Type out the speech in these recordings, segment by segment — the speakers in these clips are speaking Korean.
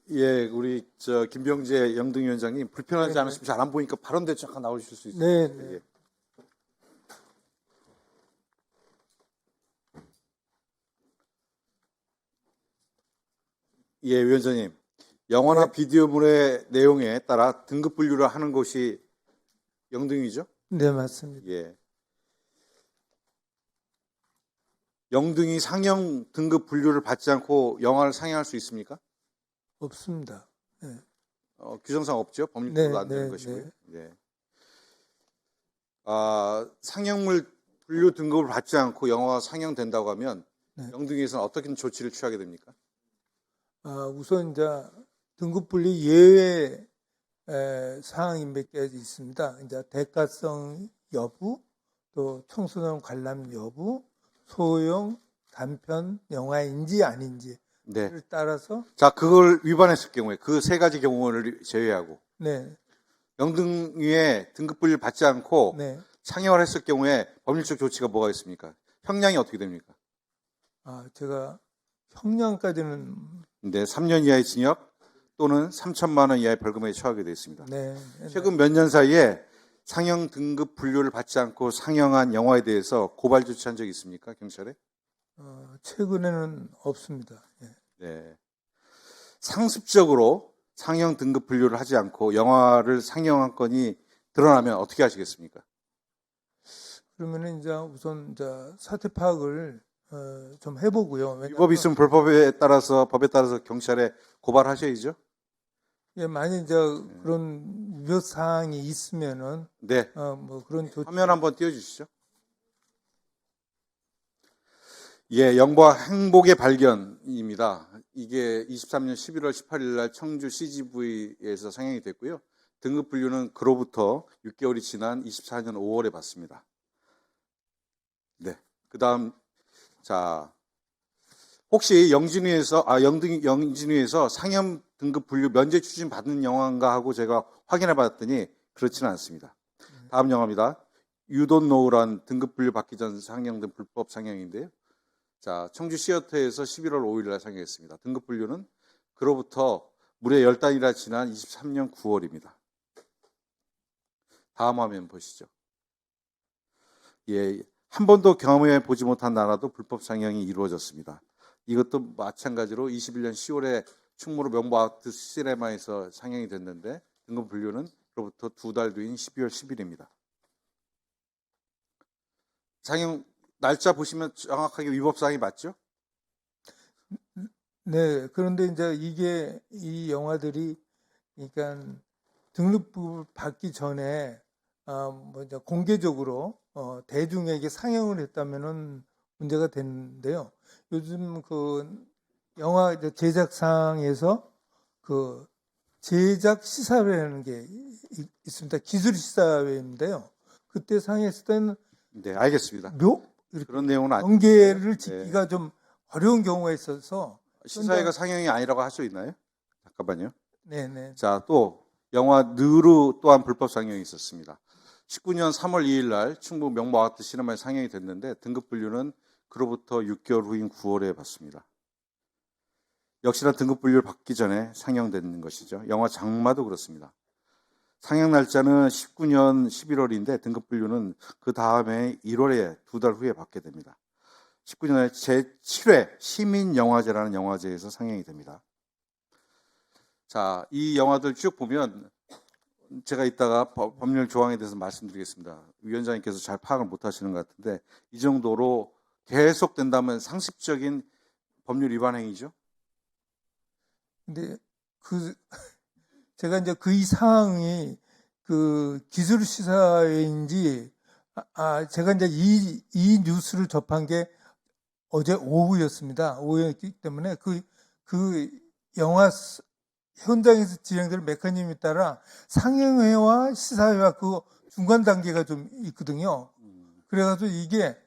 예, 우리 김병재 영등위원장님 불편하지 네, 않으시면 잘 안 보니까 발언대 잠깐 나오실 수 있어요? 네, 네. 예. 예, 위원장님. 영화나 네. 비디오물의 내용에 따라 등급 분류를 하는 곳이 영등이죠? 네, 맞습니다. 예. 영등이 상영 등급 분류를 받지 않고 영화를 상영할 수 있습니까? 없습니다. 네, 규정상 없죠. 법률적으로 네, 안 되는 네, 것이고요. 네. 예. 상영물 분류 등급을 받지 않고 영화가 상영된다고 하면 네. 영등에서는 어떻게 조치를 취하게 됩니까? 우선 이제 등급 분리 예외 사항이 몇 가지 있습니다. 이제 대가성 여부, 또 청소년 관람 여부, 소형 단편 영화인지 아닌지를 네. 따라서 자, 그걸 위반했을 경우에 그 세 가지 경우를 제외하고 네, 영등위에 등급 분리를 받지 않고 네. 상영을 했을 경우에 법률적 조치가 뭐가 있습니까? 형량이 어떻게 됩니까? 제가 형량까지는 네, 3년 이하의 징역 또는 3천만 원 이하의 벌금에 처하게 되어 있습니다. 네, 최근 몇 년 사이에 상영 등급 분류를 받지 않고 상영한 영화에 대해서 고발 조치한 적이 있습니까? 경찰에? 최근에는 없습니다. 예. 네. 상습적으로 상영 등급 분류를 하지 않고 영화를 상영한 건이 드러나면 어떻게 하시겠습니까? 그러면은 이제 우선 이제 사태 파악을 좀 해보고요. 위법이 있으면 법에 따라서 경찰에 고발하셔야죠. 예, 만약 이제 그런 위법 사항이 있으면은 네. 뭐 그런 조치. 화면 한번 띄워주시죠. 예, 영화 행복의 발견입니다. 이게 23년 11월 18일 날 청주 CGV에서 상영이 됐고요. 등급 분류는 그로부터 6개월이 지난 24년 5월에 받습니다. 네. 그다음 자, 혹시 영진위에서 상영 등급 분류 면제 추진 받은 영화인가 하고 제가 확인해 봤더니 그렇지는 않습니다. 다음 영화입니다. You Don't Know란 등급 분류 받기 전 상영된 불법 상영인데요. 자, 청주 시어터에서 11월 5일 날 상영했습니다. 등급 분류는 그로부터 무려 10달이나 지난 23년 9월입니다. 다음 화면 보시죠. 예, 한 번도 경험해 보지 못한 나라도 불법 상영이 이루어졌습니다. 이것도 마찬가지로 21년 10월에 충무로 명보 아트 시네마에서 상영이 됐는데 등급 분류는 그로부터 2달 뒤인 12월 10일입니다. 상영 날짜 보시면 정확하게 위법 사항이 맞죠? 네, 그런데 이제 이게 이 영화들이 그러니까 등록을 받기 전에 뭐 이제 공개적으로 대중에게 상영을 했다면은 문제가 되는데요. 요즘 그 영화 이제 제작상에서 그 제작 시사회라는 게 있습니다. 기술 시사회인데요. 그때 상영했을 때는 네, 알겠습니다. 이렇게 그런 내용은 경계를 네. 짓기가 좀 어려운 경우가 있어서 시사회가 상영이 아니라고 할 수 있나요? 잠깐만요. 네네. 자, 또 영화 느루 또한 불법 상영이 있었습니다. 19년 3월 2일 날 충북 명보 아트 시네마에 상영이 됐는데 등급 분류는 그로부터 6개월 후인 9월에 받습니다. 역시나 등급 분류를 받기 전에 상영된 것이죠. 영화 장마도 그렇습니다. 상영 날짜는 19년 11월인데 등급 분류는 그 다음에 1월에 2달 후에 받게 됩니다. 19년에 제7회 시민영화제라는 영화제에서 상영이 됩니다. 자, 이 영화들 쭉 보면 제가 이따가 법률 조항에 대해서 말씀드리겠습니다. 위원장님께서 잘 파악을 못 하시는 것 같은데 이 정도로 계속된다면 상습적인 법률 위반 행위죠. 근데 제가 이제 그 이 상황이 그 기술 시사회인지 제가 이제 이 뉴스를 접한 게 어제 오후였습니다. 오후였기 때문에 그 영화 현장에서 진행될 메커니즘에 따라 상영회와 시사회와 그 중간 단계가 좀 있거든요. 그래가지고 이게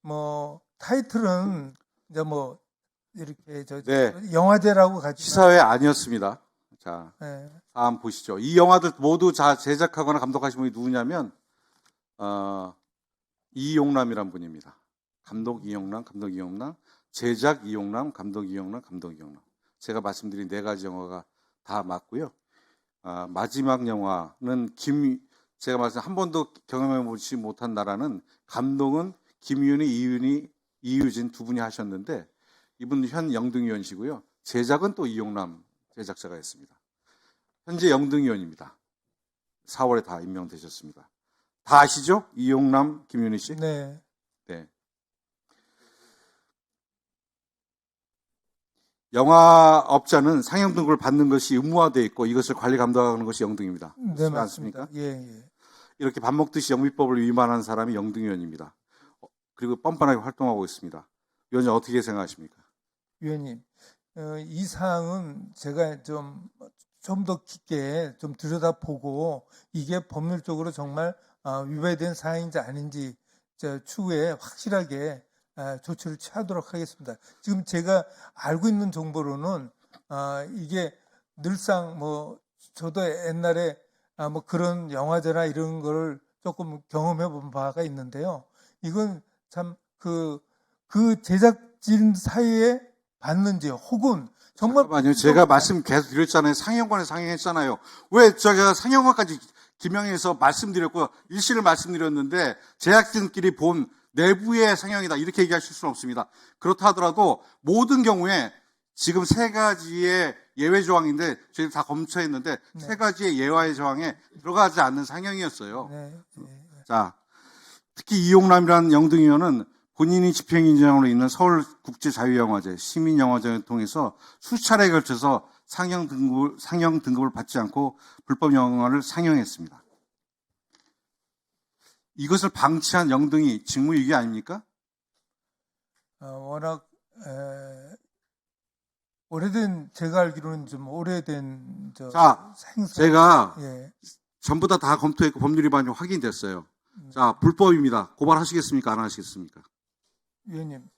뭐 타이틀은 이제 뭐 이렇게 네. 영화제라고 가지만 시사회 아니었습니다. 자, 네. 다음 보시죠. 이 영화들 모두 다 제작하거나 감독하신 분이 누구냐면 이용남이란 분입니다. 감독 이용남, 제작 이용남, 감독 이용남. 제가 말씀드린 네 가지 영화가 다 맞고요. 마지막 영화는 제가 말씀 한 번도 경험해 보지 못한 나라는 감독은 김윤희, 이유진 두 분이 하셨는데 이분 현 영등위원이시고요. 제작은 또 이용남 제작자가 했습니다. 현재 영등위원입니다. 4월에 다 임명되셨습니다. 다 아시죠? 이용남, 김윤희 씨? 네. 네. 영화업자는 상영 등급을 받는 것이 의무화되어 있고 이것을 관리 감독하는 것이 영등입니다. 네, 그렇지 맞습니다. 않습니까? 예. 이렇게 밥 먹듯이 영미법을 위반한 사람이 영등위원입니다. 그리고 뻔뻔하게 활동하고 있습니다. 위원님 어떻게 생각하십니까? 위원님, 이 사항은 제가 좀 더 깊게 좀 들여다보고 이게 법률적으로 정말 위반된 사항인지 아닌지 추후에 확실하게 조치를 취하도록 하겠습니다. 지금 제가 알고 있는 정보로는 이게 늘상 뭐 저도 옛날에 뭐 그런 영화제나 이런 걸 조금 경험해 본 바가 있는데요. 이건 참 그 제작진 사이에 받는지 혹은 정말 잠깐만요. 제가 말씀 계속 드렸잖아요. 상영관에 상영했잖아요. 왜 제가 상영관까지 기명해서 말씀드렸고 일시를 말씀드렸는데 제작진끼리 본 내부의 상영이다 이렇게 얘기하실 수는 없습니다. 그렇다 하더라도 모든 경우에 지금 세 가지의 예외 조항인데 저희들 다 검토했는데 네. 세 가지의 예외 조항에 들어가지 않는 상영이었어요. 네. 자, 특히 이용남이라는 영등위원은 본인이 집행위원장으로 있는 서울국제자유영화제, 시민영화제를 통해서 수차례에 걸쳐서 상영 등급을 받지 않고 불법 영화를 상영했습니다. 이것을 방치한 영등이 직무유기 아닙니까? 워낙 오래된 제가 알기로는 좀 오래된 자, 생산. 제가 예. 전부 다 검토했고 법률 위반이 확인됐어요. 자, 불법입니다. 고발하시겠습니까? 안 하시겠습니까? 위원님,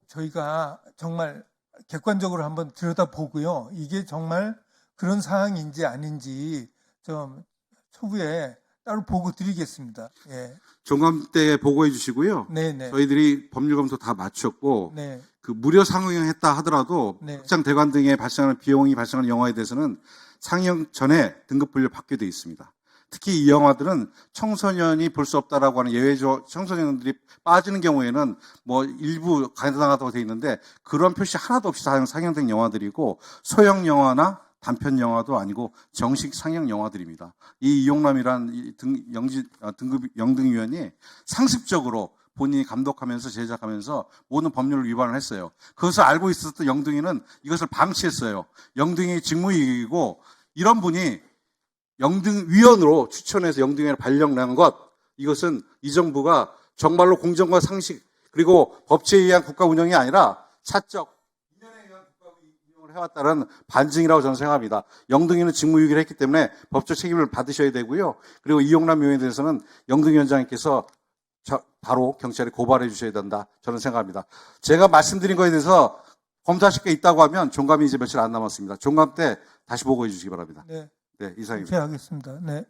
저희가 정말 객관적으로 한번 들여다보고요. 이게 정말 그런 상황인지 아닌지 좀 초부에 따로 보고 드리겠습니다. 예. 종감 때 보고해 주시고요. 네네. 저희들이 법률 검토 다 마쳤고 네. 그 무료 상영했다 하더라도 네. 극장 대관 등에 발생하는 비용이 발생하는 영화에 대해서는 상영 전에 등급 분류 받게 돼 있습니다. 특히 이 영화들은 청소년이 볼 수 없다라고 하는 예외적 청소년들이 빠지는 경우에는 뭐 일부 가능하다고 돼 있는데 그런 표시 하나도 없이 상영된 영화들이고 소형 영화나 단편 영화도 아니고 정식 상영 영화들입니다. 이 이용남이란 영등위원이 상습적으로 본인이 감독하면서 제작하면서 모든 법률을 위반을 했어요. 그것을 알고 있었던 영등위는 이것을 방치했어요. 영등위 직무이기고 이런 분이 영등위원으로 추천해서 영등위원회 발령난 것, 이것은 이 정부가 정말로 공정과 상식 그리고 법치에 의한 국가 운영이 아니라 사적 인연에 의한 국가 운영을 해왔다는 반증이라고 저는 생각합니다. 영등위는 직무유기를 했기 때문에 법적 책임을 받으셔야 되고요. 그리고 이용남 의원에 대해서는 영등위원장님께서 바로 경찰에 고발해 주셔야 된다 저는 생각합니다. 제가 말씀드린 거에 대해서 검토하실 게 있다고 하면 종감이 이제 며칠 안 남았습니다. 종감 때 다시 보고해 주시기 바랍니다. 네. 네, 이상입니다. 그렇게 하겠습니다. 네.